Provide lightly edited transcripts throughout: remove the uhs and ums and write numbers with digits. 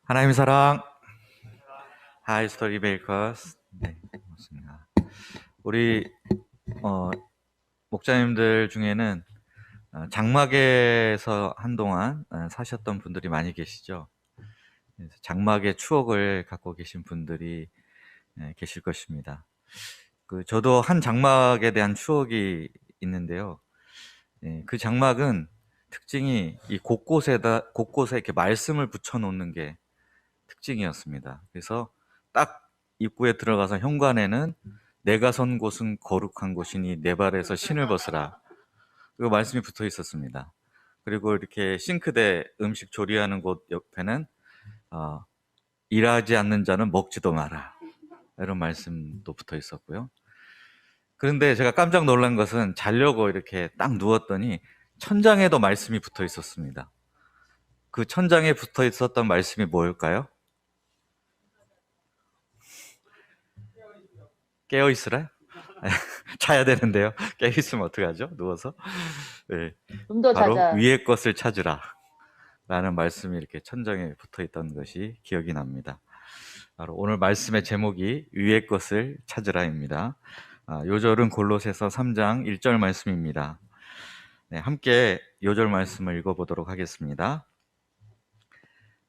하나님의 사랑, 하이 스토리 메이커스. 네, 맞습니다. 우리 목자님들 중에는 장막에서 한동안 사셨던 분들이 많이 계시죠. 그래서 장막의 추억을 갖고 계신 분들이 계실 것입니다. 저도 한 장막에 대한 추억이 있는데요. 그 장막은 특징이 이 곳곳에 이렇게 말씀을 붙여놓는 게 특징이었습니다. 그래서 딱 입구에 들어가서 현관에는 내가 선 곳은 거룩한 곳이니 내 발에서 신을 벗으라. 그 말씀이 붙어 있었습니다. 그리고 이렇게 싱크대 음식 조리하는 곳 옆에는 일하지 않는 자는 먹지도 마라. 이런 말씀도 붙어 있었고요. 그런데 제가 깜짝 놀란 것은 자려고 이렇게 딱 누웠더니 천장에도 말씀이 붙어 있었습니다. 그 천장에 붙어 있었던 말씀이 뭘까요? 깨어 있으라? 자야 되는데요. 깨어 있으면 어떡하죠? 누워서. 네, 좀 더 바로 자자. 위의 것을 찾으라 라는 말씀이 이렇게 천장에 붙어 있던 것이 기억이 납니다. 바로 오늘 말씀의 제목이 위의 것을 찾으라입니다. 요절은 골로새서 3장 1절 말씀입니다. 네, 함께 요절 말씀을 읽어보도록 하겠습니다.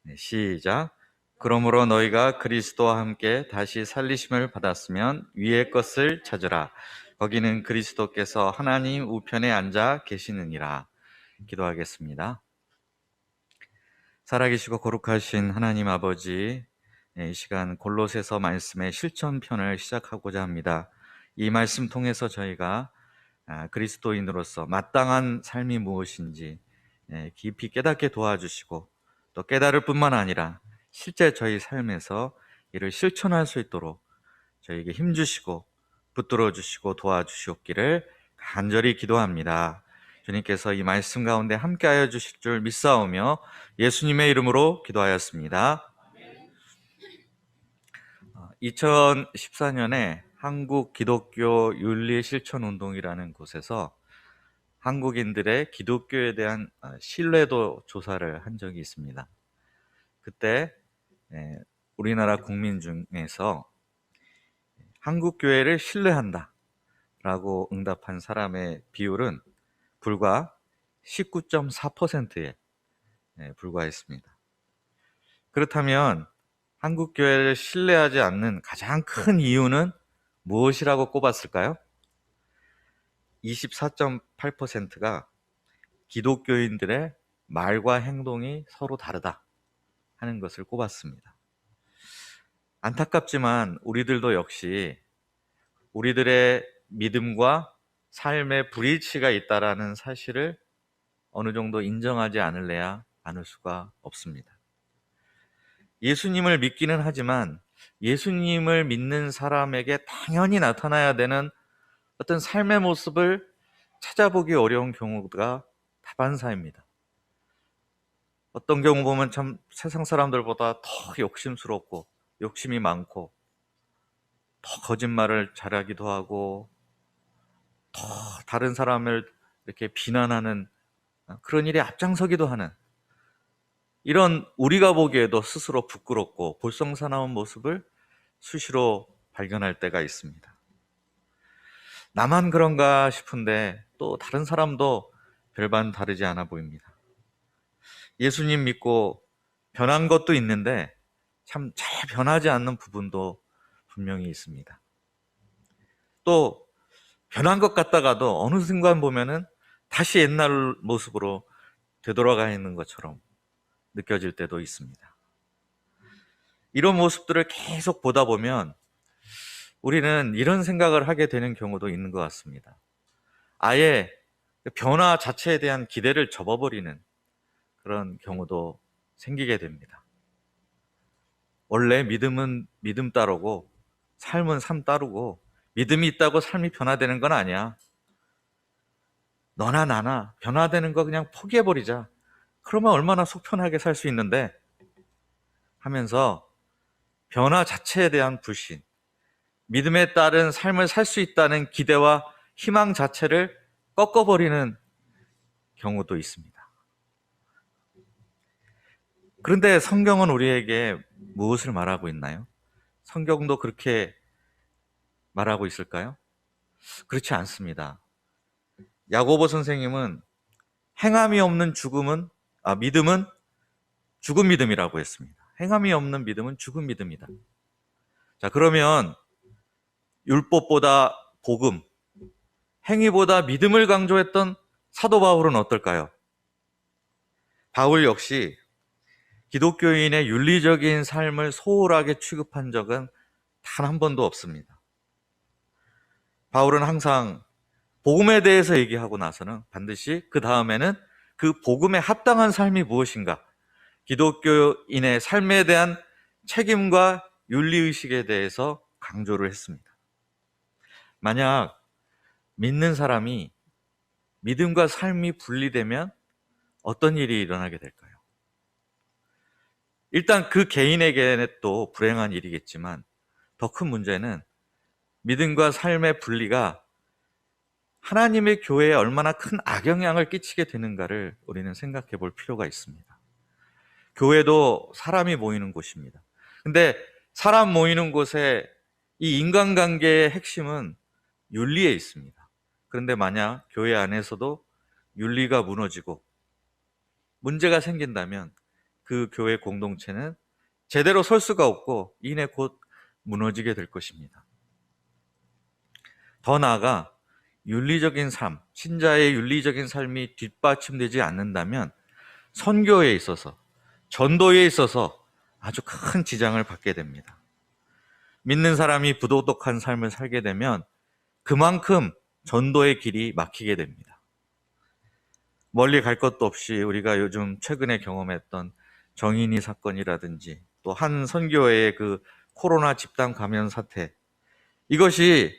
네, 시작. 그러므로 너희가 그리스도와 함께 다시 살리심을 받았으면 위의 것을 찾으라. 거기는 그리스도께서 하나님 우편에 앉아 계시느니라. 기도하겠습니다. 살아계시고 거룩하신 하나님 아버지, 이 시간 골로새서 말씀의 실천편을 시작하고자 합니다. 이 말씀 통해서 저희가 그리스도인으로서 마땅한 삶이 무엇인지 깊이 깨닫게 도와주시고, 또 깨달을 뿐만 아니라 실제 저희 삶에서 이를 실천할 수 있도록 저희에게 힘주시고 붙들어 주시고 도와주시옵기를 간절히 기도합니다. 주님께서 이 말씀 가운데 함께하여 주실 줄 믿사오며 예수님의 이름으로 기도하였습니다. 2014년에 한국 기독교 윤리 실천 운동이라는 곳에서 한국인들의 기독교에 대한 신뢰도 조사를 한 적이 있습니다. 그때 우리나라 국민 중에서 한국 교회를 신뢰한다 라고 응답한 사람의 비율은 불과 19.4%에 불과했습니다. 그렇다면 한국 교회를 신뢰하지 않는 가장 큰 이유는 무엇이라고 꼽았을까요? 24.8%가 기독교인들의 말과 행동이 서로 다르다 하는 것을 꼽았습니다. 안타깝지만 우리들도 역시 우리들의 믿음과 삶의 불일치가 있다라는 사실을 어느 정도 인정하지 않을 수가 없습니다. 예수님을 믿기는 하지만 예수님을 믿는 사람에게 당연히 나타나야 되는 어떤 삶의 모습을 찾아보기 어려운 경우가 다반사입니다. 어떤 경우 보면 참 세상 사람들보다 더 욕심스럽고 욕심이 많고 더 거짓말을 잘하기도 하고 더 다른 사람을 이렇게 비난하는 그런 일에 앞장서기도 하는, 이런 우리가 보기에도 스스로 부끄럽고 볼썽사나운 모습을 수시로 발견할 때가 있습니다. 나만 그런가 싶은데 또 다른 사람도 별반 다르지 않아 보입니다. 예수님 믿고 변한 것도 있는데 참 잘 변하지 않는 부분도 분명히 있습니다. 또 변한 것 같다가도 어느 순간 보면은 다시 옛날 모습으로 되돌아가 있는 것처럼 느껴질 때도 있습니다. 이런 모습들을 계속 보다 보면 우리는 이런 생각을 하게 되는 경우도 있는 것 같습니다. 아예 변화 자체에 대한 기대를 접어버리는 그런 경우도 생기게 됩니다. 원래 믿음은 믿음 따르고 삶은 삶 따르고 믿음이 있다고 삶이 변화되는 건 아니야. 너나 나나 변화되는 거 그냥 포기해버리자. 그러면 얼마나 속 편하게 살 수 있는데 하면서 변화 자체에 대한 불신, 믿음에 따른 삶을 살 수 있다는 기대와 희망 자체를 꺾어버리는 경우도 있습니다. 그런데 성경은 우리에게 무엇을 말하고 있나요? 성경도 그렇게 말하고 있을까요? 그렇지 않습니다. 야고보 선생님은 행함이 없는 믿음은 죽은 믿음이라고 했습니다. 행함이 없는 믿음은 죽은 믿음이다. 자, 그러면 율법보다 복음, 행위보다 믿음을 강조했던 사도 바울은 어떨까요? 바울 역시 기독교인의 윤리적인 삶을 소홀하게 취급한 적은 단 한 번도 없습니다. 바울은 항상 복음에 대해서 얘기하고 나서는 반드시 그 다음에는 그 복음에 합당한 삶이 무엇인가, 기독교인의 삶에 대한 책임과 윤리의식에 대해서 강조를 했습니다. 만약 믿는 사람이 믿음과 삶이 분리되면 어떤 일이 일어나게 될까요? 일단 그 개인에게는 또 불행한 일이겠지만 더 큰 문제는 믿음과 삶의 분리가 하나님의 교회에 얼마나 큰 악영향을 끼치게 되는가를 우리는 생각해 볼 필요가 있습니다. 교회도 사람이 모이는 곳입니다. 근데 사람 모이는 곳에 이 인간관계의 핵심은 윤리에 있습니다. 그런데 만약 교회 안에서도 윤리가 무너지고 문제가 생긴다면 그 교회 공동체는 제대로 설 수가 없고 이내 곧 무너지게 될 것입니다. 더 나아가 윤리적인 삶, 신자의 윤리적인 삶이 뒷받침되지 않는다면 선교에 있어서, 전도에 있어서 아주 큰 지장을 받게 됩니다. 믿는 사람이 부도덕한 삶을 살게 되면 그만큼 전도의 길이 막히게 됩니다. 멀리 갈 것도 없이 우리가 요즘 최근에 경험했던 정인이 사건이라든지 또 한 선교회의 그 코로나 집단 감염 사태, 이것이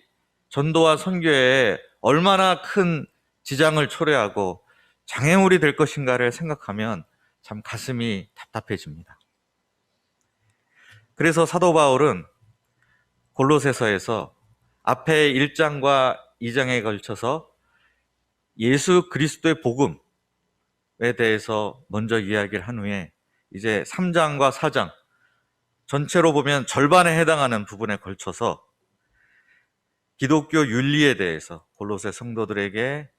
전도와 선교에 얼마나 큰 지장을 초래하고 장애물이 될 것인가를 생각하면 참 가슴이 답답해집니다. 그래서 사도 바울은 골로새서에서 앞에 1장과 2장에 걸쳐서 예수 그리스도의 복음에 대해서 먼저 이야기를 한 후에 이제 3장과 4장, 전체로 보면 절반에 해당하는 부분에 걸쳐서 기독교 윤리에 대해서 골로새 성도들에게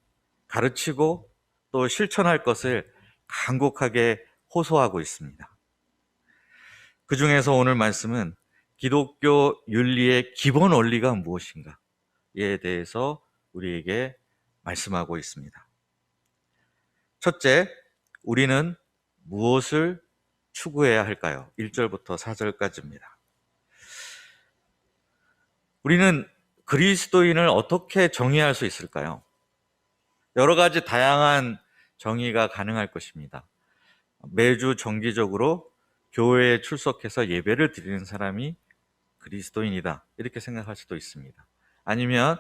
가르치고 또 실천할 것을 간곡하게 호소하고 있습니다. 그 중에서 오늘 말씀은 기독교 윤리의 기본 원리가 무엇인가에 대해서 우리에게 말씀하고 있습니다. 첫째, 우리는 무엇을 추구해야 할까요? 1절부터 4절까지입니다. 우리는 그리스도인을 어떻게 정의할 수 있을까요? 여러 가지 다양한 정의가 가능할 것입니다. 매주 정기적으로 교회에 출석해서 예배를 드리는 사람이 그리스도인이다, 이렇게 생각할 수도 있습니다. 아니면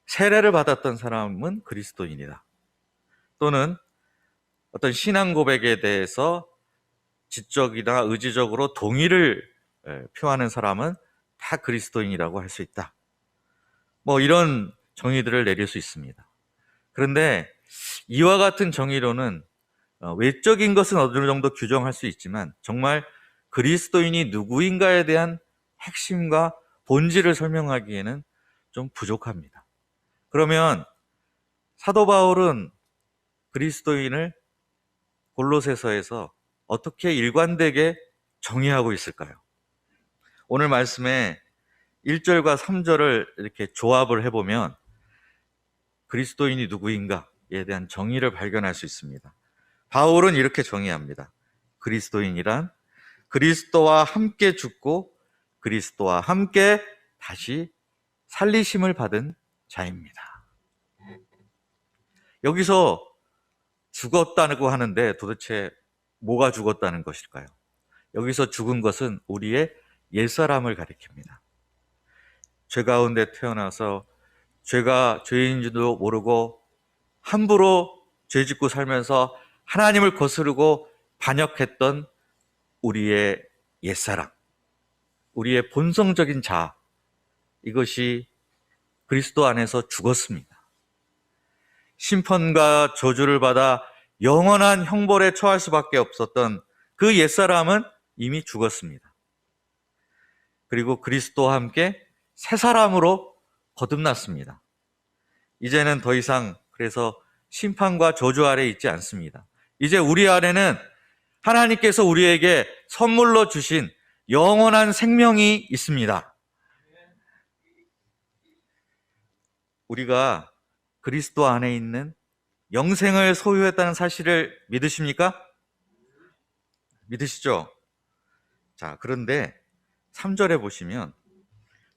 세례를 받았던 사람은 그리스도인이다. 또는 어떤 신앙 고백에 대해서 지적이나 의지적으로 동의를 표하는 사람은 다 그리스도인이라고 할 수 있다. 이런 정의들을 내릴 수 있습니다. 그런데 이와 같은 정의로는 외적인 것은 어느 정도 규정할 수 있지만 정말 그리스도인이 누구인가에 대한 핵심과 본질을 설명하기에는 좀 부족합니다. 그러면 사도 바울은 그리스도인을 골로새서에서 어떻게 일관되게 정의하고 있을까요? 오늘 말씀에 1절과 3절을 이렇게 조합을 해보면 그리스도인이 누구인가에 대한 정의를 발견할 수 있습니다. 바울은 이렇게 정의합니다. 그리스도인이란 그리스도와 함께 죽고 그리스도와 함께 다시 살리심을 받은 자입니다. 여기서 죽었다고 하는데 도대체 뭐가 죽었다는 것일까요? 여기서 죽은 것은 우리의 옛사람을 가리킵니다. 죄 가운데 태어나서 죄가 죄인지도 모르고 함부로 죄짓고 살면서 하나님을 거스르고 반역했던 우리의 옛사람, 우리의 본성적인 자, 이것이 그리스도 안에서 죽었습니다. 심판과 저주를 받아 영원한 형벌에 처할 수밖에 없었던 그 옛사람은 이미 죽었습니다. 그리고 그리스도와 함께 새 사람으로 거듭났습니다. 이제는 더 이상 그래서 심판과 저주 아래 있지 않습니다. 이제 우리 안에는 하나님께서 우리에게 선물로 주신 영원한 생명이 있습니다. 우리가 그리스도 안에 있는 영생을 소유했다는 사실을 믿으십니까? 믿으시죠? 자, 그런데 3절에 보시면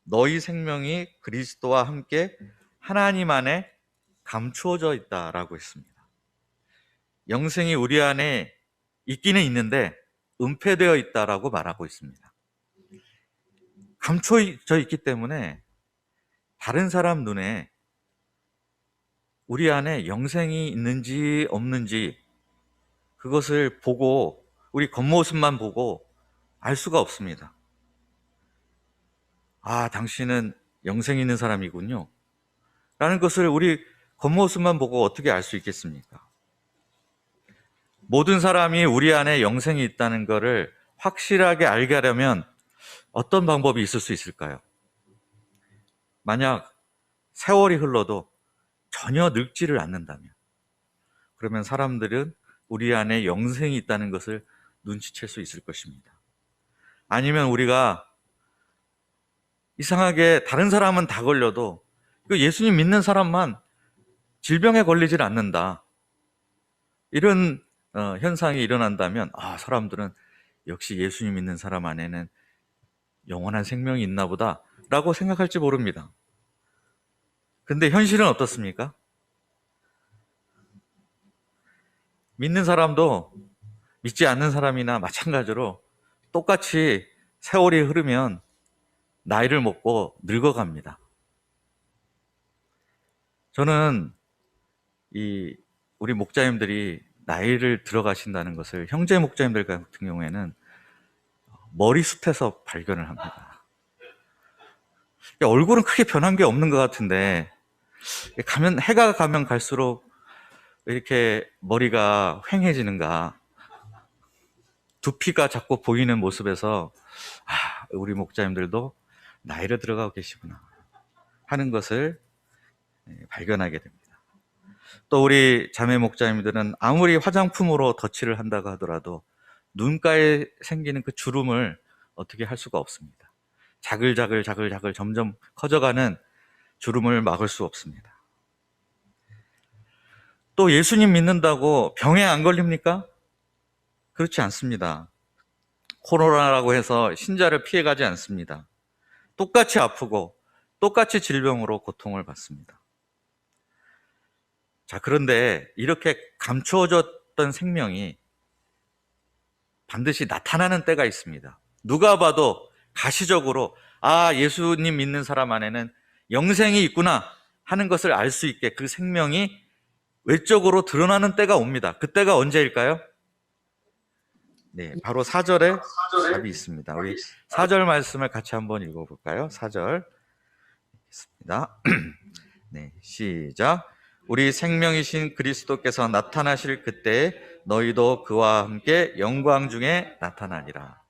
너희 생명이 그리스도와 함께 하나님 안에 감추어져 있다라고 했습니다. 영생이 우리 안에 있기는 있는데 은폐되어 있다라고 말하고 있습니다. 감춰져 있기 때문에 다른 사람 눈에 우리 안에 영생이 있는지 없는지 그것을 보고 우리 겉모습만 보고 알 수가 없습니다. 아, 당신은 영생이 있는 사람이군요 라는 것을 우리 겉모습만 보고 어떻게 알 수 있겠습니까? 모든 사람이 우리 안에 영생이 있다는 것을 확실하게 알게 하려면 어떤 방법이 있을 수 있을까요? 만약 세월이 흘러도 전혀 늙지를 않는다면 그러면 사람들은 우리 안에 영생이 있다는 것을 눈치챌 수 있을 것입니다. 아니면 우리가 이상하게 다른 사람은 다 걸려도 예수님 믿는 사람만 질병에 걸리질 않는다. 이런 현상이 일어난다면 사람들은 역시 예수님 믿는 사람 안에는 영원한 생명이 있나 보다 라고 생각할지 모릅니다. 근데 현실은 어떻습니까? 믿는 사람도 믿지 않는 사람이나 마찬가지로 똑같이 세월이 흐르면 나이를 먹고 늙어갑니다. 저는 우리 목자님들이 나이를 들어가신다는 것을 형제 목자님들 같은 경우에는 머리숱에서 발견을 합니다. 얼굴은 크게 변한 게 없는 것 같은데 해가 가면 갈수록 이렇게 머리가 휑해지는가, 두피가 자꾸 보이는 모습에서 우리 목자님들도 나이를 들어가고 계시구나 하는 것을 발견하게 됩니다. 또 우리 자매 목자님들은 아무리 화장품으로 덧칠을 한다고 하더라도 눈가에 생기는 그 주름을 어떻게 할 수가 없습니다. 자글자글 점점 커져가는 주름을 막을 수 없습니다. 또 예수님 믿는다고 병에 안 걸립니까? 그렇지 않습니다. 코로나라고 해서 신자를 피해가지 않습니다. 똑같이 아프고 똑같이 질병으로 고통을 받습니다. 자, 그런데 이렇게 감추어졌던 생명이 반드시 나타나는 때가 있습니다. 누가 봐도 가시적으로 예수님 믿는 사람 안에는 영생이 있구나 하는 것을 알 수 있게 그 생명이 외적으로 드러나는 때가 옵니다. 그때가 언제일까요? 네, 바로 4절에 답이 있습니다. 우리 4절 말씀을 같이 한번 읽어볼까요? 4절 읽겠습니다. 네, 시작. 우리 생명이신 그리스도께서 나타나실 그때 너희도 그와 함께 영광 중에 나타나리라.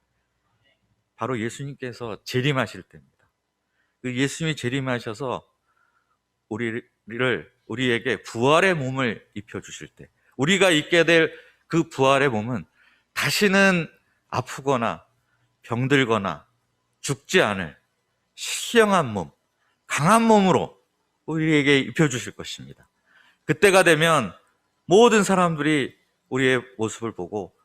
바로 예수님께서 재림하실 때입니다. 그 예수님이 재림하셔서 우리에게 부활의 몸을 입혀주실 때, 우리가 입게 될 그 부활의 몸은 다시는 아프거나 병들거나 죽지 않을 시영한 몸, 강한 몸으로 우리에게 입혀주실 것입니다. 그때가 되면 모든 사람들이 우리의 모습을 보고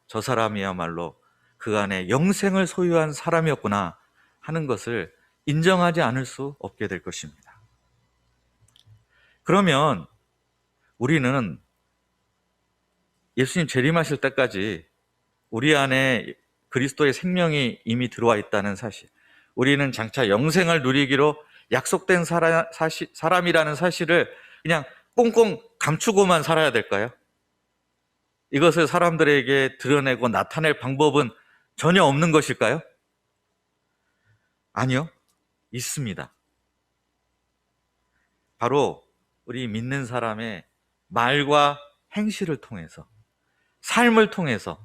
저 사람이야말로 그 안에 영생을 소유한 사람이었구나 하는 것을 인정하지 않을 수 없게 될 것입니다. 그러면 우리는 예수님 재림하실 때까지 우리 안에 그리스도의 생명이 이미 들어와 있다는 사실, 우리는 장차 영생을 누리기로 약속된 사람이라는 사실을 그냥 꽁꽁 감추고만 살아야 될까요? 이것을 사람들에게 드러내고 나타낼 방법은 전혀 없는 것일까요? 아니요, 있습니다. 바로 우리 믿는 사람의 말과 행실을 통해서, 삶을 통해서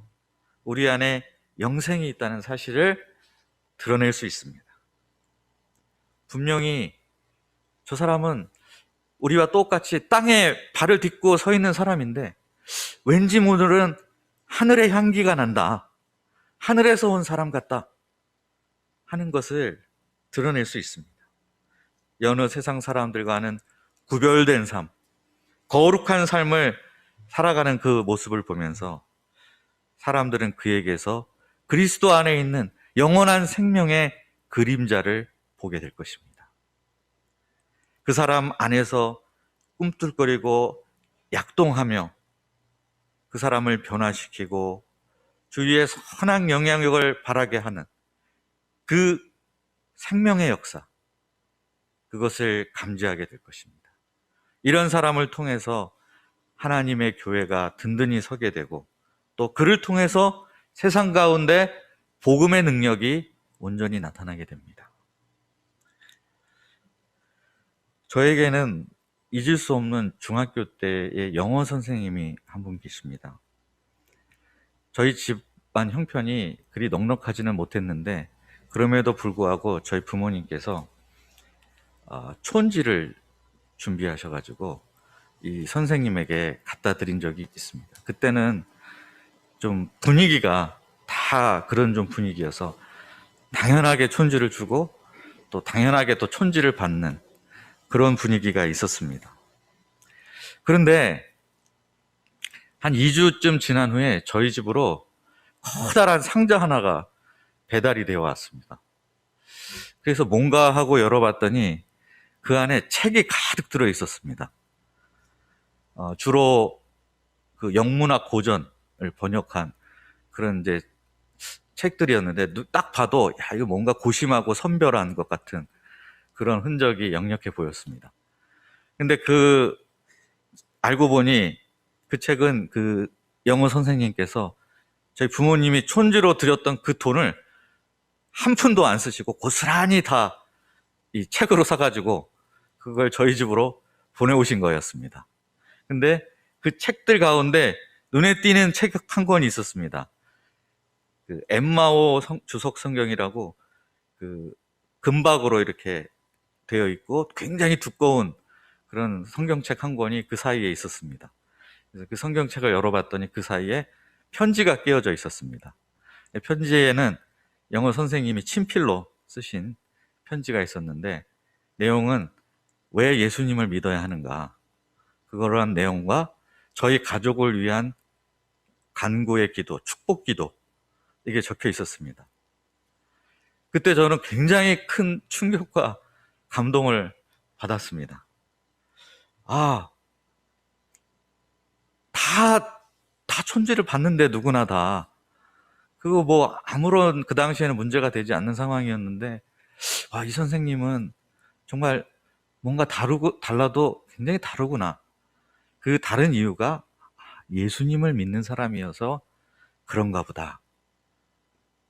우리 안에 영생이 있다는 사실을 드러낼 수 있습니다. 분명히 저 사람은 우리와 똑같이 땅에 발을 딛고 서 있는 사람인데 왠지 오늘은 하늘의 향기가 난다, 하늘에서 온 사람 같다 하는 것을 드러낼 수 있습니다. 여느 세상 사람들과는 구별된 삶, 거룩한 삶을 살아가는 그 모습을 보면서 사람들은 그에게서 그리스도 안에 있는 영원한 생명의 그림자를 보게 될 것입니다. 그 사람 안에서 꿈틀거리고 약동하며 그 사람을 변화시키고 주위의 선한 영향력을 바라게 하는 그 생명의 역사, 그것을 감지하게 될 것입니다. 이런 사람을 통해서 하나님의 교회가 든든히 서게 되고 또 그를 통해서 세상 가운데 복음의 능력이 온전히 나타나게 됩니다. 저에게는 잊을 수 없는 중학교 때의 영어 선생님이 한 분 계십니다. 저희 집안 형편이 그리 넉넉하지는 못했는데 그럼에도 불구하고 저희 부모님께서 촌지를 준비하셔가지고 이 선생님에게 갖다 드린 적이 있습니다. 그때는 좀 분위기가 다 그런 좀 분위기여서 당연하게 촌지를 주고 또 당연하게 또 촌지를 받는 그런 분위기가 있었습니다. 그런데 한 2주쯤 지난 후에 저희 집으로 커다란 상자 하나가 배달이 되어 왔습니다. 그래서 뭔가 하고 열어봤더니 그 안에 책이 가득 들어 있었습니다. 주로 그 영문학 고전을 번역한 그런 이제 책들이었는데 딱 봐도 야, 이거 뭔가 고심하고 선별한 것 같은 그런 흔적이 역력해 보였습니다. 근데 알고 보니 그 책은 그 영어 선생님께서 저희 부모님이 촌지로 드렸던 그 돈을 한 푼도 안 쓰시고 고스란히 다 이 책으로 사가지고 그걸 저희 집으로 보내오신 거였습니다. 근데 그 책들 가운데 눈에 띄는 책 한 권이 있었습니다. 그 엠마오 주석 성경이라고 그 금박으로 이렇게 되어 있고 굉장히 두꺼운 그런 성경책 한 권이 그 사이에 있었습니다. 그래서 그 성경책을 열어봤더니 그 사이에 편지가 끼워져 있었습니다. 편지에는 영어 선생님이 친필로 쓰신 편지가 있었는데 내용은 왜 예수님을 믿어야 하는가, 그러한 내용과 저희 가족을 위한 간구의 기도, 축복 기도, 이게 적혀 있었습니다. 그때 저는 굉장히 큰 충격과 감동을 받았습니다. 다 촌지를 받는데 누구나 다. 그거 뭐 아무런 그 당시에는 문제가 되지 않는 상황이었는데 이 선생님은 정말 뭔가 달라도 굉장히 다르구나. 그 다른 이유가 예수님을 믿는 사람이어서 그런가 보다.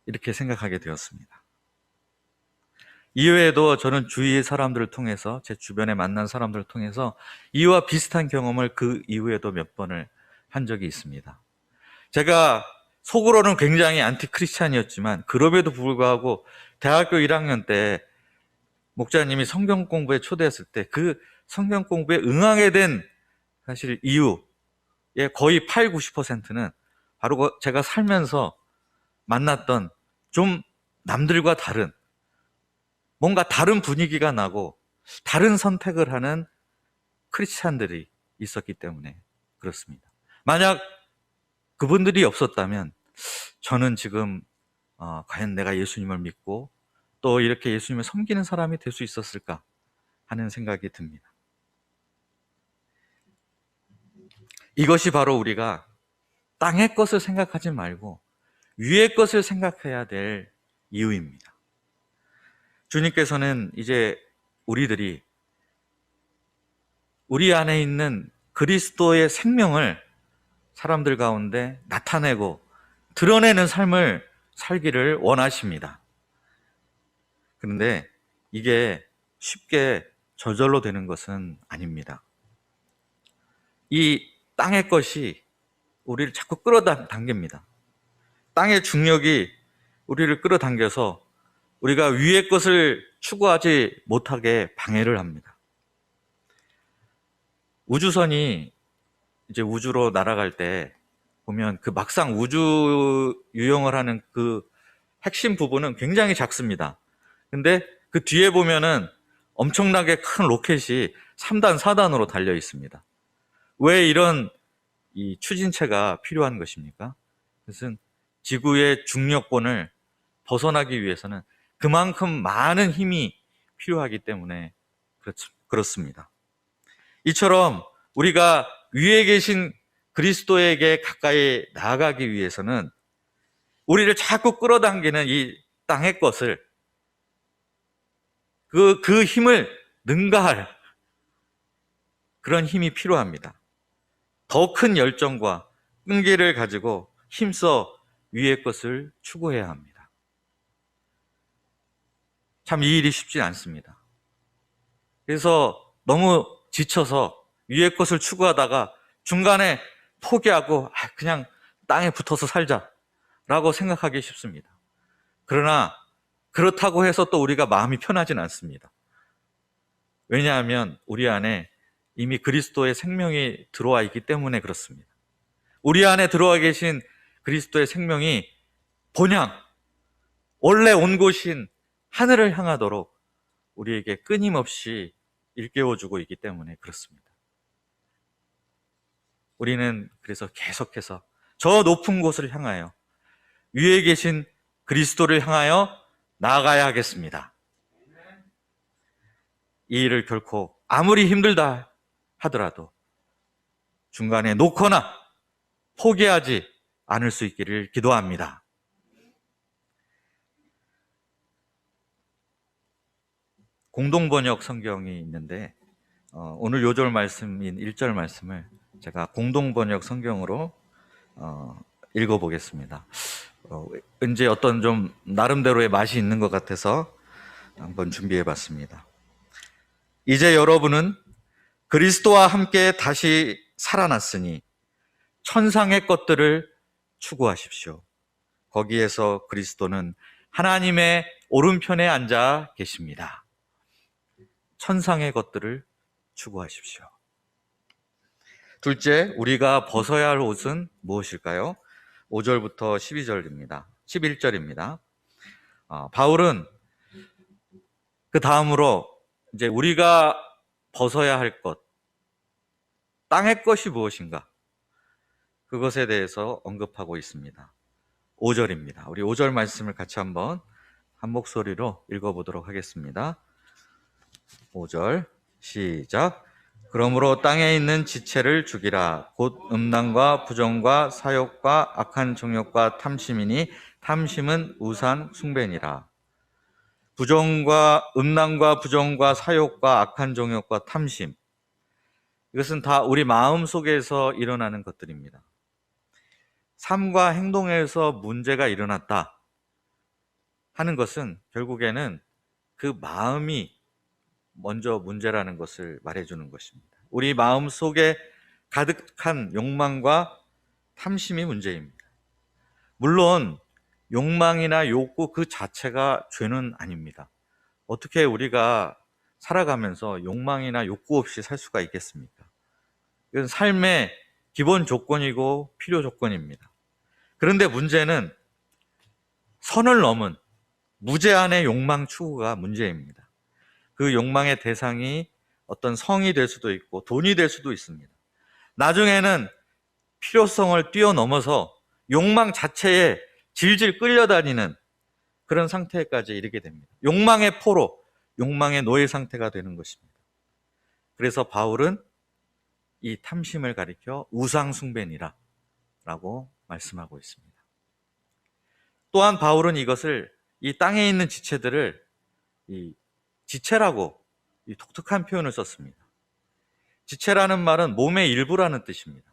이렇게 생각하게 되었습니다. 이외에도 저는 주위의 사람들을 통해서 제 주변에 만난 사람들을 통해서 이와 비슷한 경험을 그 이후에도 몇 번을 한 적이 있습니다. 제가 속으로는 굉장히 안티크리스찬이었지만 그럼에도 불구하고 대학교 1학년 때 목자님이 성경 공부에 초대했을 때 그 성경 공부에 응하게 된 사실 이유의 거의 8, 90%는 바로 제가 살면서 만났던 좀 남들과 다른 뭔가 다른 분위기가 나고 다른 선택을 하는 크리스찬들이 있었기 때문에 그렇습니다. 만약 그분들이 없었다면 저는 지금 과연 내가 예수님을 믿고 또 이렇게 예수님을 섬기는 사람이 될 수 있었을까 하는 생각이 듭니다. 이것이 바로 우리가 땅의 것을 생각하지 말고 위의 것을 생각해야 될 이유입니다. 주님께서는 이제 우리들이 우리 안에 있는 그리스도의 생명을 사람들 가운데 나타내고 드러내는 삶을 살기를 원하십니다. 그런데 이게 쉽게 저절로 되는 것은 아닙니다. 이 땅의 것이 우리를 자꾸 끌어당깁니다. 땅의 중력이 우리를 끌어당겨서 우리가 위의 것을 추구하지 못하게 방해를 합니다. 우주선이 이제 우주로 날아갈 때 보면 그 막상 우주 유영을 하는 그 핵심 부분은 굉장히 작습니다. 근데 그 뒤에 보면은 엄청나게 큰 로켓이 3단, 4단으로 달려 있습니다. 왜 이런 이 추진체가 필요한 것입니까? 그것은 지구의 중력권을 벗어나기 위해서는 그만큼 많은 힘이 필요하기 때문에 그렇습니다. 이처럼 우리가 위에 계신 그리스도에게 가까이 나아가기 위해서는 우리를 자꾸 끌어당기는 이 땅의 것을 그 힘을 능가할 그런 힘이 필요합니다. 더 큰 열정과 끈기를 가지고 힘써 위의 것을 추구해야 합니다. 참 이 일이 쉽지 않습니다. 그래서 너무 지쳐서 위의 것을 추구하다가 중간에 포기하고 그냥 땅에 붙어서 살자라고 생각하기 쉽습니다. 그러나 그렇다고 해서 또 우리가 마음이 편하진 않습니다. 왜냐하면 우리 안에 이미 그리스도의 생명이 들어와 있기 때문에 그렇습니다. 우리 안에 들어와 계신 그리스도의 생명이 본향, 원래 온 곳인 하늘을 향하도록 우리에게 끊임없이 일깨워주고 있기 때문에 그렇습니다. 우리는 그래서 계속해서 저 높은 곳을 향하여 위에 계신 그리스도를 향하여 나아가야 하겠습니다. 이 일을 결코 아무리 힘들다 하더라도 중간에 놓거나 포기하지 않을 수 있기를 기도합니다. 공동번역 성경이 있는데 오늘 요절 말씀인 1절 말씀을 제가 공동번역 성경으로 읽어보겠습니다. 왠지 어떤 좀 나름대로의 맛이 있는 것 같아서 한번 준비해봤습니다. 이제 여러분은 그리스도와 함께 다시 살아났으니 천상의 것들을 추구하십시오. 거기에서 그리스도는 하나님의 오른편에 앉아 계십니다. 천상의 것들을 추구하십시오. 둘째, 우리가 벗어야 할 옷은 무엇일까요? 5절부터 12절입니다. 11절입니다. 바울은 그 다음으로 이제 우리가 벗어야 할 것, 땅의 것이 무엇인가? 그것에 대해서 언급하고 있습니다. 5절입니다. 우리 5절 말씀을 같이 한번 한 목소리로 읽어보도록 하겠습니다. 5절 시작. 그러므로 땅에 있는 지체를 죽이라. 곧 음란과 부정과 사욕과 악한 정욕과 탐심이니 탐심은 우상 숭배니라. 음란과 부정과 사욕과 악한 정욕과 탐심, 이것은 다 우리 마음 속에서 일어나는 것들입니다. 삶과 행동에서 문제가 일어났다 하는 것은 결국에는 그 마음이 먼저 문제라는 것을 말해주는 것입니다. 우리 마음 속에 가득한 욕망과 탐심이 문제입니다. 물론 욕망이나 욕구 그 자체가 죄는 아닙니다. 어떻게 우리가 살아가면서 욕망이나 욕구 없이 살 수가 있겠습니까? 이건 삶의 기본 조건이고 필요 조건입니다. 그런데 문제는 선을 넘은 무제한의 욕망 추구가 문제입니다. 그 욕망의 대상이 어떤 성이 될 수도 있고 돈이 될 수도 있습니다. 나중에는 필요성을 뛰어넘어서 욕망 자체에 질질 끌려다니는 그런 상태까지 이르게 됩니다. 욕망의 포로, 욕망의 노예 상태가 되는 것입니다. 그래서 바울은 이 탐심을 가리켜 우상숭배니라 라고 말씀하고 있습니다. 또한 바울은 이것을 이 땅에 있는 지체들을 이 지체라고 이 독특한 표현을 썼습니다. 지체라는 말은 몸의 일부라는 뜻입니다.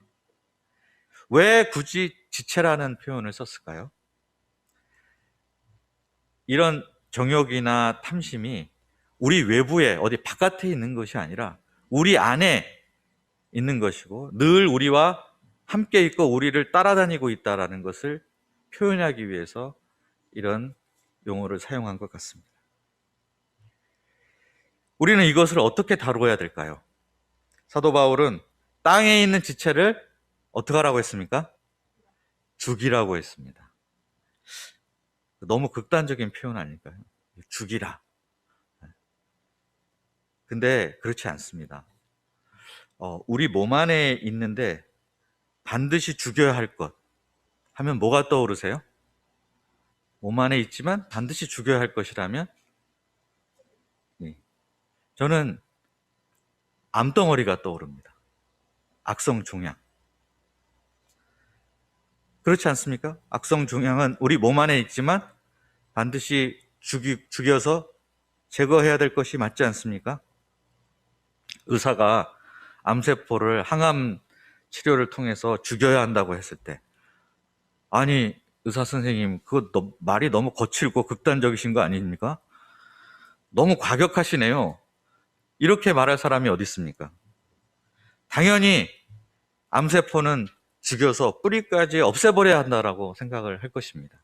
왜 굳이 지체라는 표현을 썼을까요? 이런 정욕이나 탐심이 우리 외부에 어디 바깥에 있는 것이 아니라 우리 안에 있는 것이고 늘 우리와 함께 있고 우리를 따라다니고 있다는 것을 표현하기 위해서 이런 용어를 사용한 것 같습니다. 우리는 이것을 어떻게 다루어야 될까요? 사도 바울은 땅에 있는 지체를 어떻게 하라고 했습니까? 죽이라고 했습니다. 너무 극단적인 표현 아닐까요? 죽이라. 근데 그렇지 않습니다. 우리 몸 안에 있는데 반드시 죽여야 할 것 하면 뭐가 떠오르세요? 몸 안에 있지만 반드시 죽여야 할 것이라면 저는 암덩어리가 떠오릅니다. 악성 종양. 그렇지 않습니까? 악성 종양은 우리 몸 안에 있지만 반드시 죽여서 제거해야 될 것이 맞지 않습니까? 의사가 암세포를 항암 치료를 통해서 죽여야 한다고 했을 때, 아니 의사 선생님 그거 말이 너무 거칠고 극단적이신 거 아닙니까? 너무 과격하시네요. 이렇게 말할 사람이 어디 있습니까? 당연히 암세포는 죽여서 뿌리까지 없애버려야 한다라고 생각을 할 것입니다.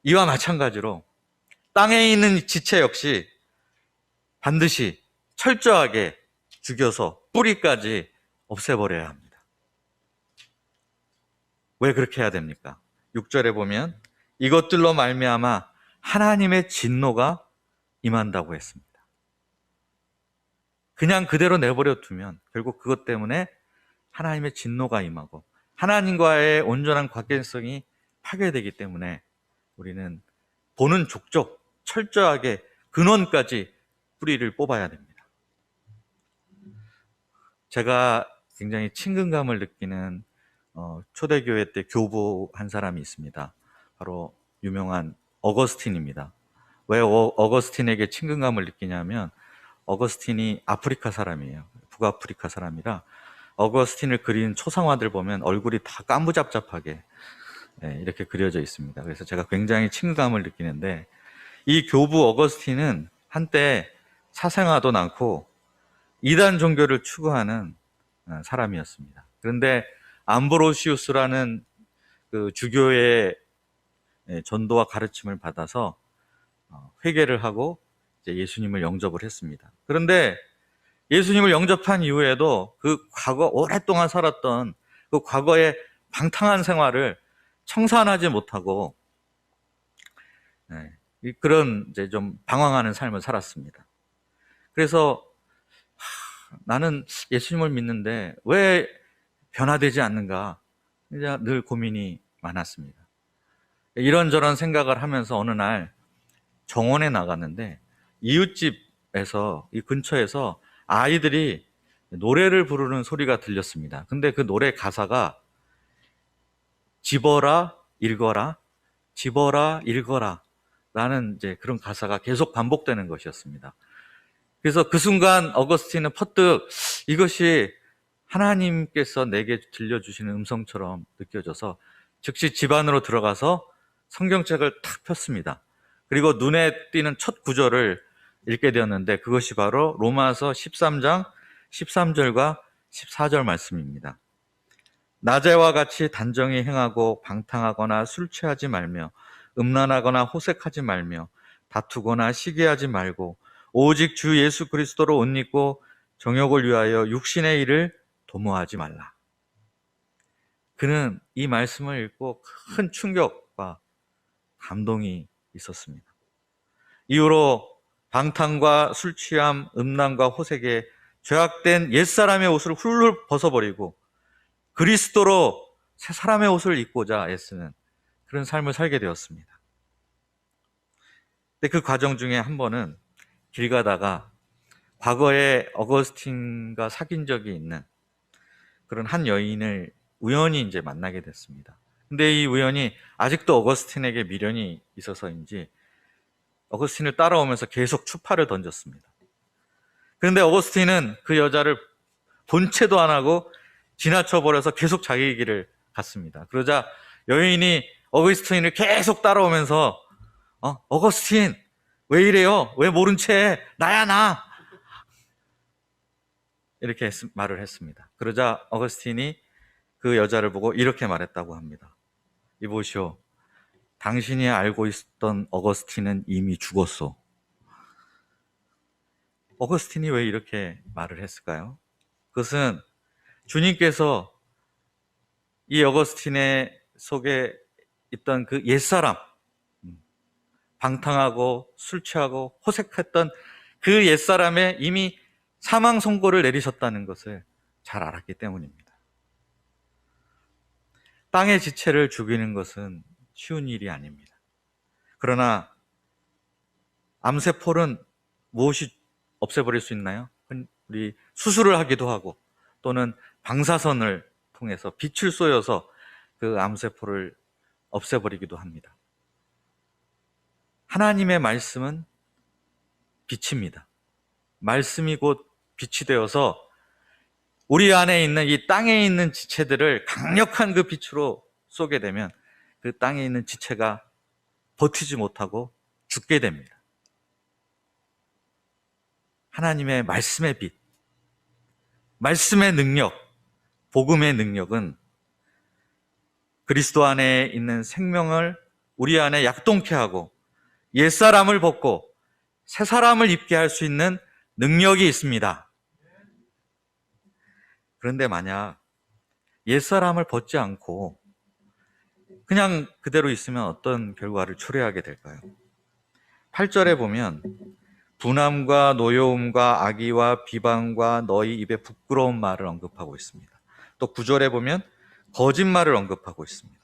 이와 마찬가지로 땅에 있는 지체 역시 반드시 철저하게 죽여서 뿌리까지 없애버려야 합니다. 왜 그렇게 해야 됩니까? 6절에 보면 이것들로 말미암아 하나님의 진노가 임한다고 했습니다. 그냥 그대로 내버려 두면 결국 그것 때문에 하나님의 진노가 임하고 하나님과의 온전한 관계성이 파괴되기 때문에 우리는 보는 족족 철저하게 근원까지 뿌리를 뽑아야 됩니다. 제가 굉장히 친근감을 느끼는 초대교회 때 교부 한 사람이 있습니다. 바로 유명한 어거스틴입니다. 왜 어거스틴에게 친근감을 느끼냐면 어거스틴이 아프리카 사람이에요. 북아프리카 사람이라 어거스틴을 그린 초상화들 보면 얼굴이 다 까무잡잡하게 이렇게 그려져 있습니다. 그래서 제가 굉장히 친근감을 느끼는데 이 교부 어거스틴은 한때 사생아도 낳고 이단 종교를 추구하는 사람이었습니다. 그런데 암브로시우스라는 그 주교의 전도와 가르침을 받아서 회개를 하고 이제 예수님을 영접을 했습니다. 그런데 예수님을 영접한 이후에도 그 과거 오랫동안 살았던 그 과거의 방탕한 생활을 청산하지 못하고 그런 이제 좀 방황하는 삶을 살았습니다. 그래서 나는 예수님을 믿는데 왜 변화되지 않는가 늘 고민이 많았습니다. 이런저런 생각을 하면서 어느 날 정원에 나갔는데 이웃집에서 이 근처에서 아이들이 노래를 부르는 소리가 들렸습니다. 근데 그 노래 가사가 집어라 읽어라 집어라 읽어라 라는 이제 그런 가사가 계속 반복되는 것이었습니다. 그래서 그 순간 어거스틴은 퍼뜩 이것이 하나님께서 내게 들려주시는 음성처럼 느껴져서 즉시 집 안으로 들어가서 성경책을 탁 폈습니다. 그리고 눈에 띄는 첫 구절을 읽게 되었는데 그것이 바로 로마서 13장 13절과 14절 말씀입니다. 낮에와 같이 단정히 행하고 방탕하거나 술 취하지 말며 음란하거나 호색하지 말며 다투거나 시기하지 말고 오직 주 예수 그리스도로 옷 입고 정욕을 위하여 육신의 일을 도모하지 말라. 그는 이 말씀을 읽고 큰 충격과 감동이 있었습니다. 이후로 방탕과 술 취함, 음란과 호색에 죄악된 옛사람의 옷을 훌훌 벗어버리고 그리스도로 새 사람의 옷을 입고자 애쓰는 그런 삶을 살게 되었습니다. 근데 그 과정 중에 한 번은 길 가다가 과거에 어거스틴과 사귄 적이 있는 그런 한 여인을 우연히 이제 만나게 됐습니다. 근데 이 우연이 아직도 어거스틴에게 미련이 있어서인지 어거스틴을 따라오면서 계속 추파를 던졌습니다. 그런데 어거스틴은 그 여자를 본 채도 안 하고 지나쳐버려서 계속 자기 길을 갔습니다. 그러자 여인이 어거스틴을 계속 따라오면서 어거스틴 왜 이래요? 왜 모른 채 나야 나 이렇게 말을 했습니다. 그러자 어거스틴이 그 여자를 보고 이렇게 말했다고 합니다. 이보시오. 당신이 알고 있었던 어거스틴은 이미 죽었소. 어거스틴이 왜 이렇게 말을 했을까요? 그것은 주님께서 이 어거스틴의 속에 있던 그 옛사람, 방탕하고 술 취하고 호색했던 그 옛사람에 이미 사망 선고를 내리셨다는 것을 잘 알았기 때문입니다. 땅의 지체를 죽이는 것은 쉬운 일이 아닙니다. 그러나 암세포는 무엇이 없애버릴 수 있나요? 우리 수술을 하기도 하고 또는 방사선을 통해서 빛을 쏘여서 그 암세포를 없애버리기도 합니다. 하나님의 말씀은 빛입니다. 말씀이 곧 빛이 되어서 우리 안에 있는 이 땅에 있는 지체들을 강력한 그 빛으로 쏘게 되면 그 땅에 있는 지체가 버티지 못하고 죽게 됩니다. 하나님의 말씀의 빛, 말씀의 능력, 복음의 능력은 그리스도 안에 있는 생명을 우리 안에 약동케 하고 옛사람을 벗고 새사람을 입게 할 수 있는 능력이 있습니다. 그런데 만약 옛사람을 벗지 않고 그냥 그대로 있으면 어떤 결과를 초래하게 될까요? 8절에 보면 분함과 노여움과 악의와 비방과 너희 입에 부끄러운 말을 언급하고 있습니다. 또 9절에 보면 거짓말을 언급하고 있습니다.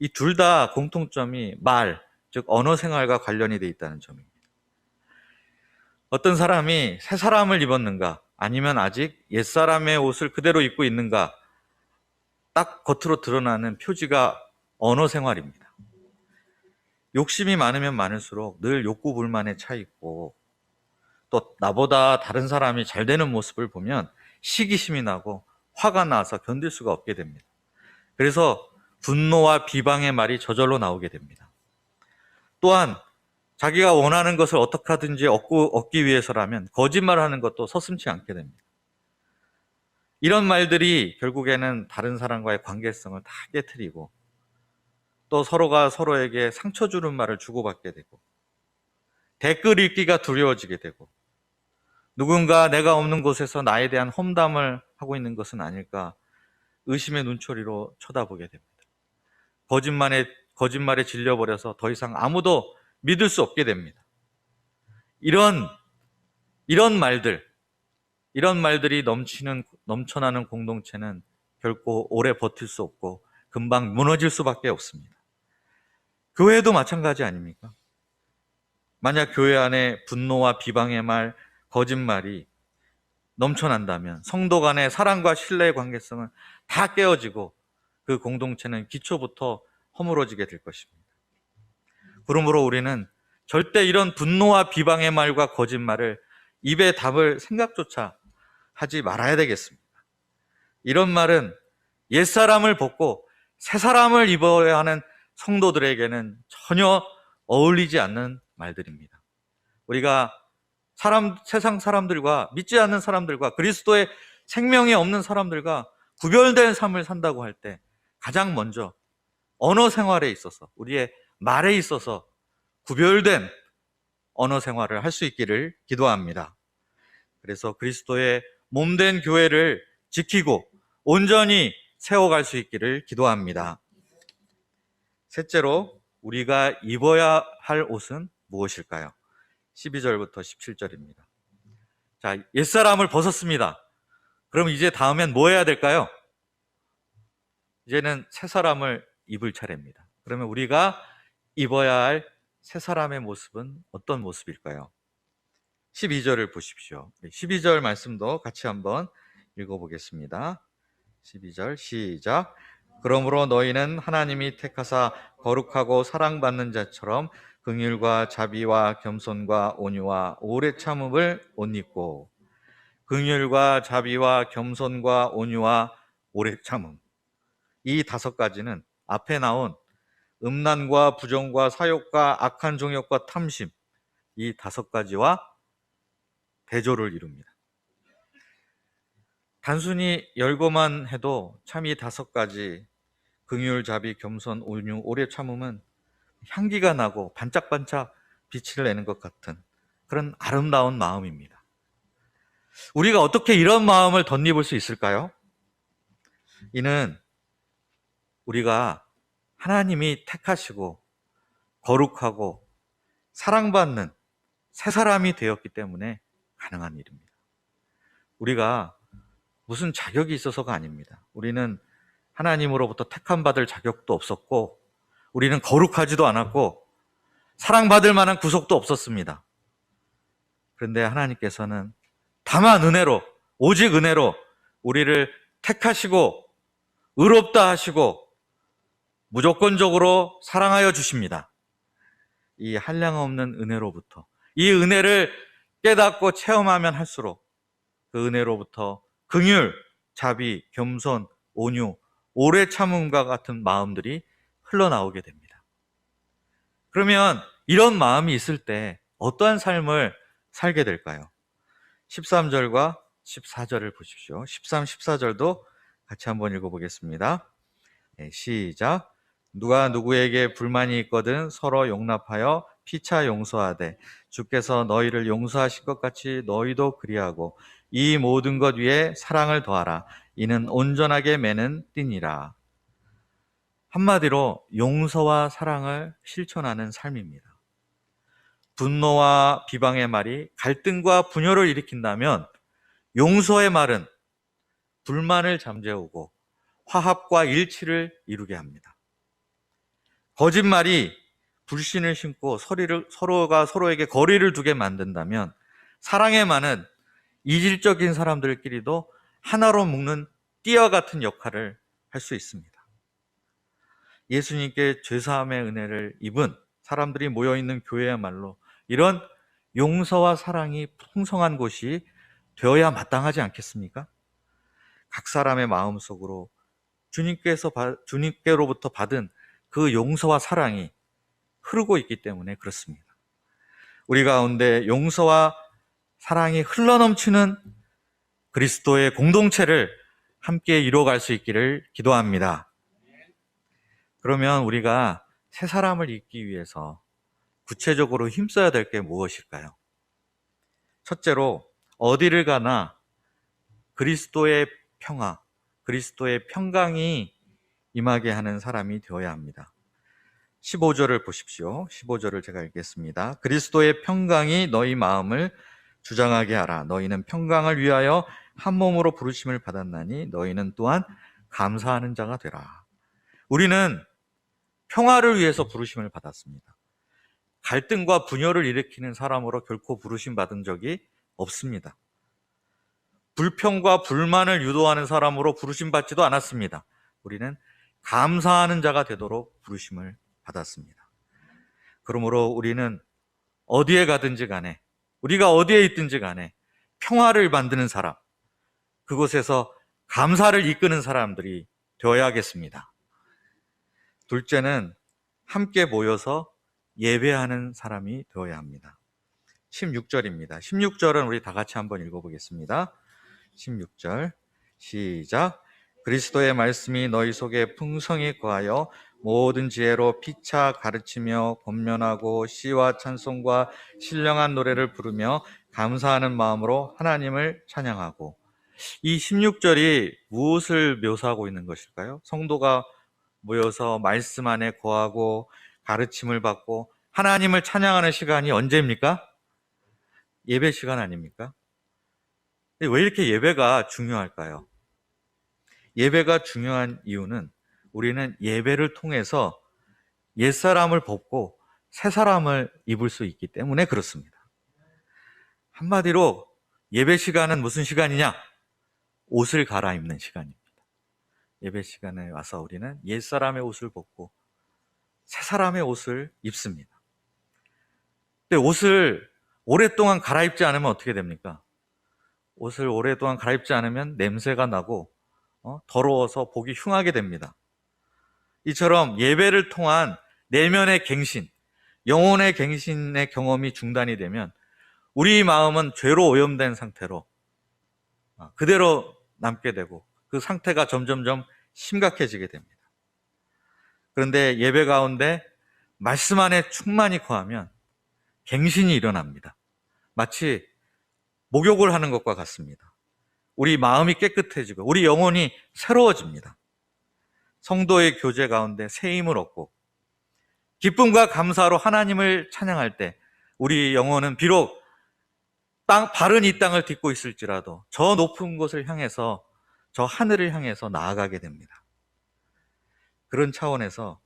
이 둘 다 공통점이 말, 즉 언어 생활과 관련이 돼 있다는 점입니다. 어떤 사람이 새 사람을 입었는가 아니면 아직 옛사람의 옷을 그대로 입고 있는가 딱 겉으로 드러나는 표지가 언어 생활입니다. 욕심이 많으면 많을수록 늘 욕구 불만에 차 있고 또 나보다 다른 사람이 잘 되는 모습을 보면 시기심이 나고 화가 나서 견딜 수가 없게 됩니다. 그래서 분노와 비방의 말이 저절로 나오게 됩니다. 또한 자기가 원하는 것을 어떻게 하든지 얻기 위해서라면 거짓말하는 것도 서슴지 않게 됩니다. 이런 말들이 결국에는 다른 사람과의 관계성을 다 깨트리고 또 서로가 서로에게 상처 주는 말을 주고받게 되고 댓글 읽기가 두려워지게 되고 누군가 내가 없는 곳에서 나에 대한 험담을 하고 있는 것은 아닐까 의심의 눈초리로 쳐다보게 됩니다. 거짓말에 질려버려서 더 이상 아무도 믿을 수 없게 됩니다. 이런 말들이 넘쳐나는 공동체는 결코 오래 버틸 수 없고 금방 무너질 수밖에 없습니다. 교회도 마찬가지 아닙니까? 만약 교회 안에 분노와 비방의 말, 거짓말이 넘쳐난다면 성도 간의 사랑과 신뢰의 관계성은 다 깨어지고 그 공동체는 기초부터 허물어지게 될 것입니다. 그러므로 우리는 절대 이런 분노와 비방의 말과 거짓말을 입에 담을 생각조차 하지 말아야 되겠습니다. 이런 말은 옛사람을 벗고 새사람을 입어야 하는 성도들에게는 전혀 어울리지 않는 말들입니다. 우리가 세상 사람들과 믿지 않는 사람들과 그리스도의 생명이 없는 사람들과 구별된 삶을 산다고 할 때 가장 먼저 언어 생활에 있어서 우리의 말에 있어서 구별된 언어 생활을 할 수 있기를 기도합니다. 그래서 그리스도의 몸된 교회를 지키고 온전히 세워갈 수 있기를 기도합니다. 셋째로 우리가 입어야 할 옷은 무엇일까요? 12절부터 17절입니다. 자, 옛사람을 벗었습니다. 그럼 이제 다음엔 뭐 해야 될까요? 이제는 새사람을 입을 차례입니다. 그러면 우리가 입어야 할 새사람의 모습은 어떤 모습일까요? 12절을 보십시오. 12절 말씀도 같이 한번 읽어보겠습니다. 12절 시작. 그러므로 너희는 하나님이 택하사 거룩하고 사랑받는 자처럼 긍휼과 자비와 겸손과 온유와 오래 참음을 옷 입고 긍휼과 자비와 겸손과 온유와 오래 참음 이 5가지는 앞에 나온 음란과 부정과 사욕과 악한 정욕과 탐심 이 5가지와 대조를 이룹니다. 단순히 열거만 해도 참 이 5가지 긍휼, 자비, 겸손, 온유, 오래 참음은 향기가 나고 반짝반짝 빛을 내는 것 같은 그런 아름다운 마음입니다. 우리가 어떻게 이런 마음을 덧입을 수 있을까요? 이는 우리가 하나님이 택하시고 거룩하고 사랑받는 새 사람이 되었기 때문에 가능한 일입니다. 우리가 무슨 자격이 있어서가 아닙니다. 우리는 하나님으로부터 택함받을 자격도 없었고, 우리는 거룩하지도 않았고, 사랑받을 만한 구속도 없었습니다. 그런데 하나님께서는 다만 은혜로, 오직 은혜로 우리를 택하시고 의롭다 하시고 무조건적으로 사랑하여 주십니다. 이 한량없는 은혜로부터, 이 은혜를 깨닫고 체험하면 할수록 그 은혜로부터 긍휼, 자비, 겸손, 온유, 오래 참음과 같은 마음들이 흘러나오게 됩니다. 그러면 이런 마음이 있을 때 어떠한 삶을 살게 될까요? 13절과 14절을 보십시오. 13, 14절도 같이 한번 읽어보겠습니다. 시작. 누가 누구에게 불만이 있거든 서로 용납하여 피차 용서하되 주께서 너희를 용서하실 것 같이 너희도 그리하고 이 모든 것 위에 사랑을 더하라. 이는 온전하게 매는 띠니라. 한마디로 용서와 사랑을 실천하는 삶입니다. 분노와 비방의 말이 갈등과 분열을 일으킨다면 용서의 말은 불만을 잠재우고 화합과 일치를 이루게 합니다. 거짓말이 불신을 심고 서로가 서로에게 거리를 두게 만든다면 사랑의 말은 이질적인 사람들끼리도 하나로 묶는 띠와 같은 역할을 할 수 있습니다. 예수님께 죄사함의 은혜를 입은 사람들이 모여있는 교회야말로 이런 용서와 사랑이 풍성한 곳이 되어야 마땅하지 않겠습니까? 각 사람의 마음속으로 주님께로부터 받은 그 용서와 사랑이 흐르고 있기 때문에 그렇습니다. 우리 가운데 용서와 사랑이 흘러넘치는 그리스도의 공동체를 함께 이루어갈 수 있기를 기도합니다. 그러면 우리가 새 사람을 잇기 위해서 구체적으로 힘써야 될 게 무엇일까요? 첫째로 어디를 가나 그리스도의 평화, 그리스도의 평강이 임하게 하는 사람이 되어야 합니다. 15절을 보십시오. 15절을 제가 읽겠습니다. 그리스도의 평강이 너희 마음을 주장하게 하라. 너희는 평강을 위하여 한 몸으로 부르심을 받았나니 너희는 또한 감사하는 자가 되라. 우리는 평화를 위해서 부르심을 받았습니다. 갈등과 분열을 일으키는 사람으로 결코 부르심 받은 적이 없습니다. 불평과 불만을 유도하는 사람으로 부르심 받지도 않았습니다. 우리는 감사하는 자가 되도록 부르심을 받았습니다. 그러므로 우리는 어디에 가든지 간에, 우리가 어디에 있든지 간에 평화를 만드는 사람, 그곳에서 감사를 이끄는 사람들이 되어야겠습니다. 둘째는 함께 모여서 예배하는 사람이 되어야 합니다. 16절입니다. 16절은 우리 다 같이 한번 읽어보겠습니다. 16절 시작. 그리스도의 말씀이 너희 속에 풍성히 거하여 모든 지혜로 피차 가르치며 권면하고 시와 찬송과 신령한 노래를 부르며 감사하는 마음으로 하나님을 찬양하고. 이 16절이 무엇을 묘사하고 있는 것일까요? 성도가 모여서 말씀 안에 거하고 가르침을 받고 하나님을 찬양하는 시간이 언제입니까? 예배 시간 아닙니까? 왜 이렇게 예배가 중요할까요? 예배가 중요한 이유는 우리는 예배를 통해서 옛사람을 벗고 새사람을 입을 수 있기 때문에 그렇습니다. 한마디로 예배 시간은 무슨 시간이냐? 옷을 갈아입는 시간입니다. 예배 시간에 와서 우리는 옛사람의 옷을 벗고 새사람의 옷을 입습니다. 근데 옷을 오랫동안 갈아입지 않으면 어떻게 됩니까? 옷을 오랫동안 갈아입지 않으면 냄새가 나고 더러워서 보기 흉하게 됩니다. 이처럼 예배를 통한 내면의 갱신, 영혼의 갱신의 경험이 중단이 되면 우리 마음은 죄로 오염된 상태로 그대로 남게 되고 그 상태가 점점점 심각해지게 됩니다. 그런데 예배 가운데 말씀 안에 충만히 거하면 갱신이 일어납니다. 마치 목욕을 하는 것과 같습니다. 우리 마음이 깨끗해지고 우리 영혼이 새로워집니다. 성도의 교제 가운데 새 힘을 얻고 기쁨과 감사로 하나님을 찬양할 때 우리 영혼은 비록 바른 이 땅을 딛고 있을지라도 저 높은 곳을 향해서, 저 하늘을 향해서 나아가게 됩니다. 그런 차원에서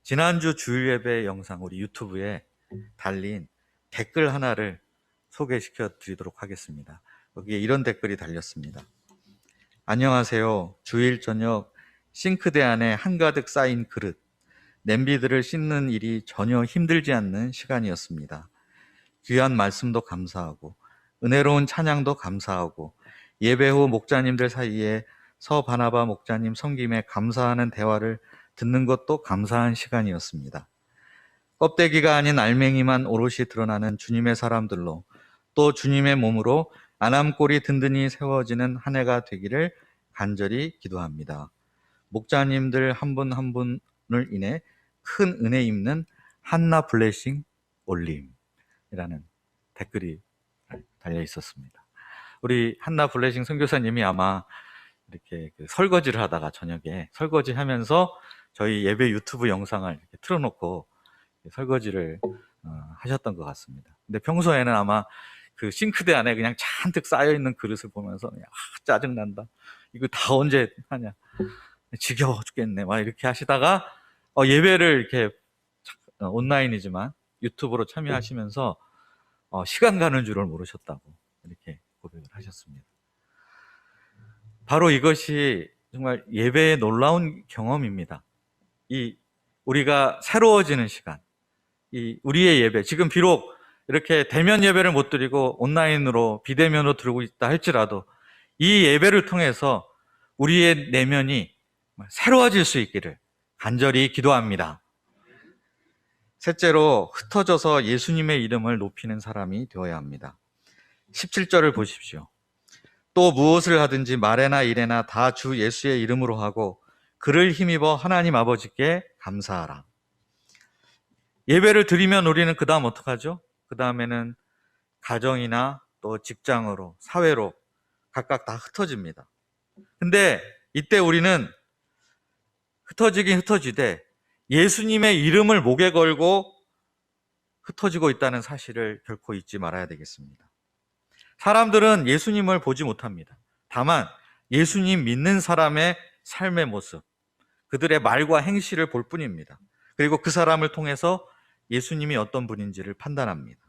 지난주 주일 예배 영상 우리 유튜브에 달린 댓글 하나를 소개시켜 드리도록 하겠습니다. 여기에 이런 댓글이 달렸습니다. 안녕하세요. 주일 저녁 싱크대 안에 한가득 쌓인 그릇, 냄비들을 씻는 일이 전혀 힘들지 않는 시간이었습니다. 귀한 말씀도 감사하고 은혜로운 찬양도 감사하고 예배 후 목자님들 사이에 서바나바 목자님 섬김에 감사하는 대화를 듣는 것도 감사한 시간이었습니다. 껍데기가 아닌 알맹이만 오롯이 드러나는 주님의 사람들로 또 주님의 몸으로 안암골이 든든히 세워지는 한 해가 되기를 간절히 기도합니다. 목자님들 한 분 한 분을 인해 큰 은혜 입는 한나 블레싱 올림이라는 댓글이 달려 있었습니다. 우리 한나 블레싱 선교사님이 아마 이렇게 설거지를 하다가 저녁에 설거지 하면서 저희 예배 유튜브 영상을 이렇게 틀어놓고 설거지를 하셨던 것 같습니다. 근데 평소에는 아마 그 싱크대 안에 그냥 잔뜩 쌓여있는 그릇을 보면서 짜증난다, 이거 다 언제 하냐, 지겨워 죽겠네, 막 이렇게 하시다가 예배를 이렇게 온라인이지만 유튜브로 참여하시면서 시간 가는 줄을 모르셨다고 이렇게 고백을 하셨습니다. 바로 이것이 정말 예배의 놀라운 경험입니다. 우리가 새로워지는 시간, 우리의 예배, 지금 비록 이렇게 대면 예배를 못 드리고 온라인으로 비대면으로 드리고 있다 할지라도 이 예배를 통해서 우리의 내면이 새로워질 수 있기를 간절히 기도합니다. 셋째로, 흩어져서 예수님의 이름을 높이는 사람이 되어야 합니다. 17절을 보십시오. 또 무엇을 하든지 말에나 일에나 다 주 예수의 이름으로 하고 그를 힘입어 하나님 아버지께 감사하라. 예배를 드리면 우리는 그 다음 어떡하죠? 그 다음에는 가정이나 또 직장으로, 사회로 각각 다 흩어집니다. 근데 이때 우리는 흩어지긴 흩어지되 예수님의 이름을 목에 걸고 흩어지고 있다는 사실을 결코 잊지 말아야 되겠습니다. 사람들은 예수님을 보지 못합니다. 다만 예수님 믿는 사람의 삶의 모습, 그들의 말과 행실을 볼 뿐입니다. 그리고 그 사람을 통해서 예수님이 어떤 분인지를 판단합니다.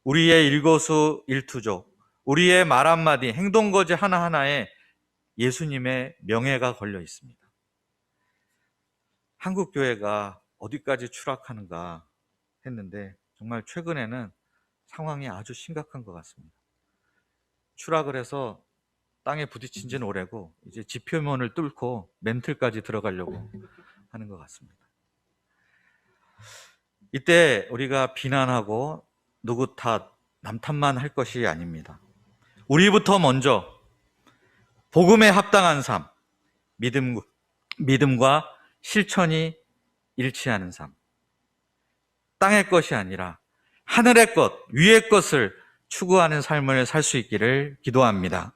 우리의 일거수일투족, 우리의 말 한마디, 행동거지 하나하나에 예수님의 명예가 걸려 있습니다. 한국 교회가 어디까지 추락하는가 했는데 정말 최근에는 상황이 아주 심각한 것 같습니다. 추락을 해서 땅에 부딪힌 지는 오래고 이제 지표면을 뚫고 멘틀까지 들어가려고 하는 것 같습니다. 이때 우리가 비난하고 누구 탓, 남 탓만 할 것이 아닙니다. 우리부터 먼저 복음에 합당한 삶, 믿음과 실천이 일치하는 삶, 땅의 것이 아니라 하늘의 것, 위의 것을 추구하는 삶을 살 수 있기를 기도합니다.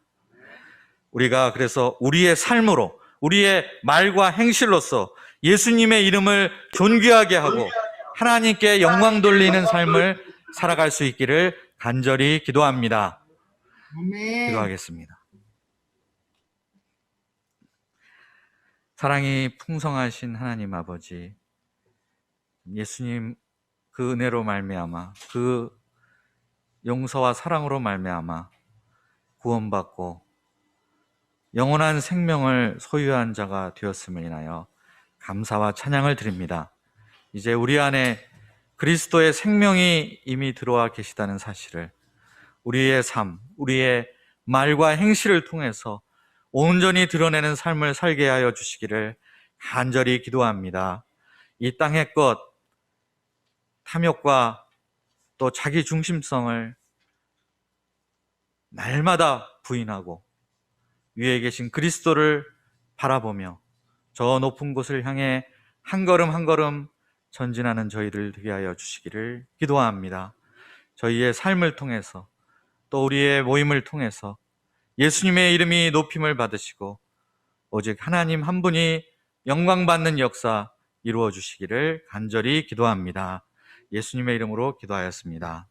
우리가 그래서 우리의 삶으로, 우리의 말과 행실로서 예수님의 이름을 존귀하게 하고 하나님께 영광 돌리는 삶을 살아갈 수 있기를 간절히 기도합니다. 기도하겠습니다. 사랑이 풍성하신 하나님 아버지, 예수님 그 은혜로 말미암아, 그 용서와 사랑으로 말미암아 구원받고 영원한 생명을 소유한 자가 되었음을 인하여 감사와 찬양을 드립니다. 이제 우리 안에 그리스도의 생명이 이미 들어와 계시다는 사실을 우리의 삶, 우리의 말과 행실을 통해서 온전히 드러내는 삶을 살게 하여 주시기를 간절히 기도합니다. 이 땅의 것, 탐욕과 또 자기 중심성을 날마다 부인하고 위에 계신 그리스도를 바라보며 저 높은 곳을 향해 한 걸음 한 걸음 전진하는 저희들 되게 하여 주시기를 기도합니다. 저희의 삶을 통해서 또 우리의 모임을 통해서 예수님의 이름이 높임을 받으시고 오직 하나님 한 분이 영광받는 역사 이루어 주시기를 간절히 기도합니다. 예수님의 이름으로 기도하였습니다.